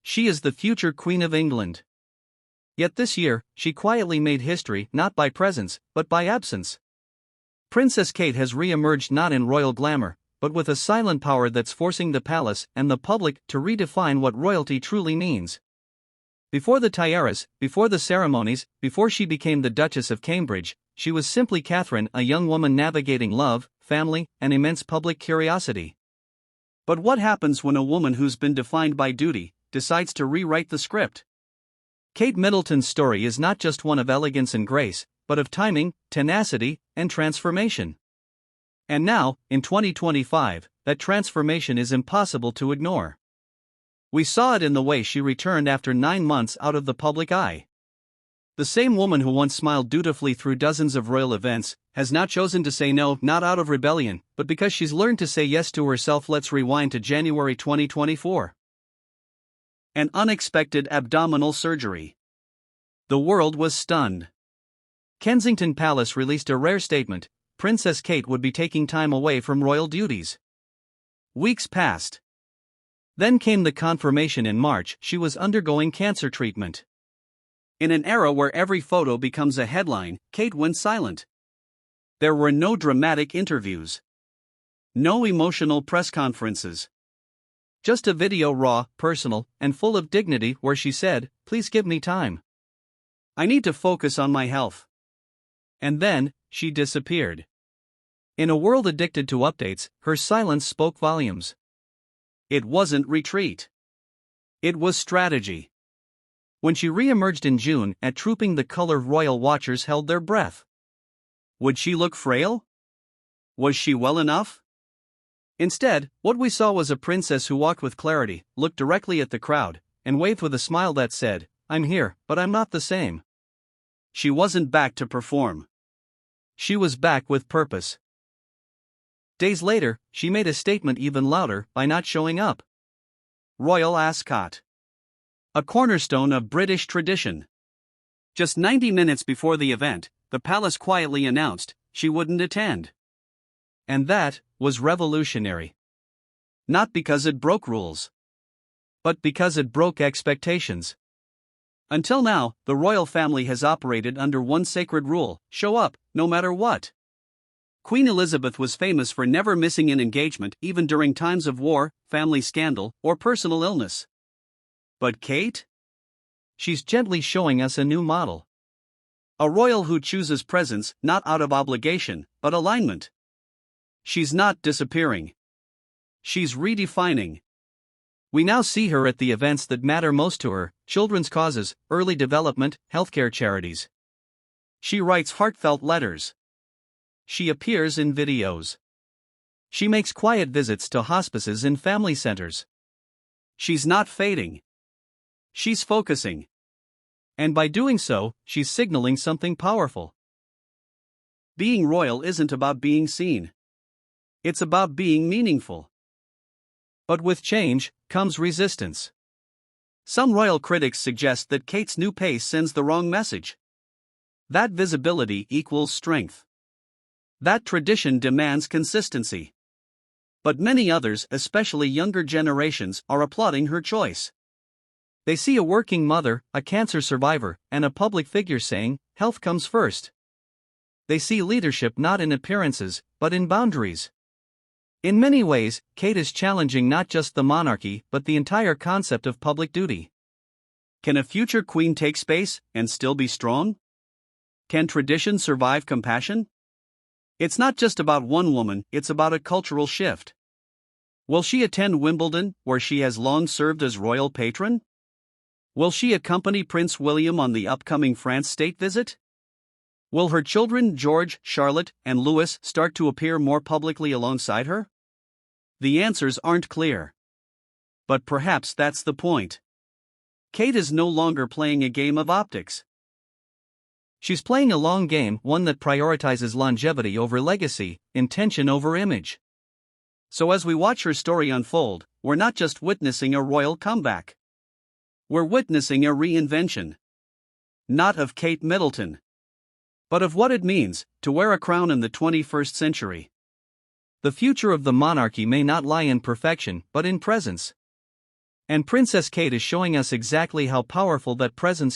She is the future Queen of England. Yet this year, she quietly made history not by presence, but by absence. Princess Kate has re-emerged not in royal glamour, but with a silent power that's forcing the palace and the public to redefine what royalty truly means. Before the tiaras, before the ceremonies, before she became the Duchess of Cambridge, she was simply Catherine, a young woman navigating love, family, and immense public curiosity. But what happens when a woman who's been defined by duty decides to rewrite the script? Kate Middleton's story is not just one of elegance and grace, but of timing, tenacity, and transformation. And now, in 2025, that transformation is impossible to ignore. We saw it in the way she returned after 9 months out of the public eye. The same woman who once smiled dutifully through dozens of royal events has now chosen to say no, not out of rebellion, but because she's learned to say yes to herself. Let's rewind to January 2024. An unexpected abdominal surgery. The world was stunned. Kensington Palace released a rare statement: Princess Kate would be taking time away from royal duties. Weeks passed. Then came the confirmation in March she was undergoing cancer treatment. In an era where every photo becomes a headline, Kate went silent. There were no dramatic interviews. No emotional press conferences. Just a video, raw, personal, and full of dignity, where she said, "Please give me time. I need to focus on my health." And then, she disappeared. In a world addicted to updates, her silence spoke volumes. It wasn't retreat. It was strategy. When she re-emerged in June at Trooping, the Colour royal watchers held their breath. Would she look frail? Was she well enough? Instead, what we saw was a princess who walked with clarity, looked directly at the crowd, and waved with a smile that said, "I'm here, but I'm not the same." She wasn't back to perform. She was back with purpose. Days later, she made a statement even louder by not showing up. Royal ascot. A cornerstone of British tradition. Just 90 minutes before the event, the palace quietly announced she wouldn't attend. And that was revolutionary. Not because it broke rules, but because it broke expectations. Until now, the royal family has operated under one sacred rule: show up, no matter what. Queen Elizabeth was famous for never missing an engagement, even during times of war, family scandal, or personal illness. But Kate? She's gently showing us a new model. A royal who chooses presence not out of obligation, but alignment. She's not disappearing. She's redefining. We now see her at the events that matter most to her: children's causes, early development, healthcare charities. She writes heartfelt letters. She appears in videos. She makes quiet visits to hospices and family centers. She's not fading. She's focusing. And by doing so, she's signaling something powerful. Being royal isn't about being seen. It's about being meaningful. But with change comes resistance. Some royal critics suggest that Kate's new pace sends the wrong message. That visibility equals strength. That tradition demands consistency. But many others, especially younger generations, are applauding her choice. They see a working mother, a cancer survivor, and a public figure saying, "Health comes first." They see leadership not in appearances, but in boundaries. In many ways, Kate is challenging not just the monarchy, but the entire concept of public duty. Can a future queen take space and still be strong? Can tradition survive compassion? It's not just about one woman, it's about a cultural shift. Will she attend Wimbledon, where she has long served as royal patron? Will she accompany Prince William on the upcoming France state visit? Will her children, George, Charlotte, and Louis, start to appear more publicly alongside her? The answers aren't clear. But perhaps that's the point. Kate is no longer playing a game of optics. She's playing a long game, one that prioritizes longevity over legacy, intention over image. So as we watch her story unfold, we're not just witnessing a royal comeback. We're witnessing a reinvention. Not of Kate Middleton, but of what it means to wear a crown in the 21st century. The future of the monarchy may not lie in perfection, but in presence. And Princess Kate is showing us exactly how powerful that presence can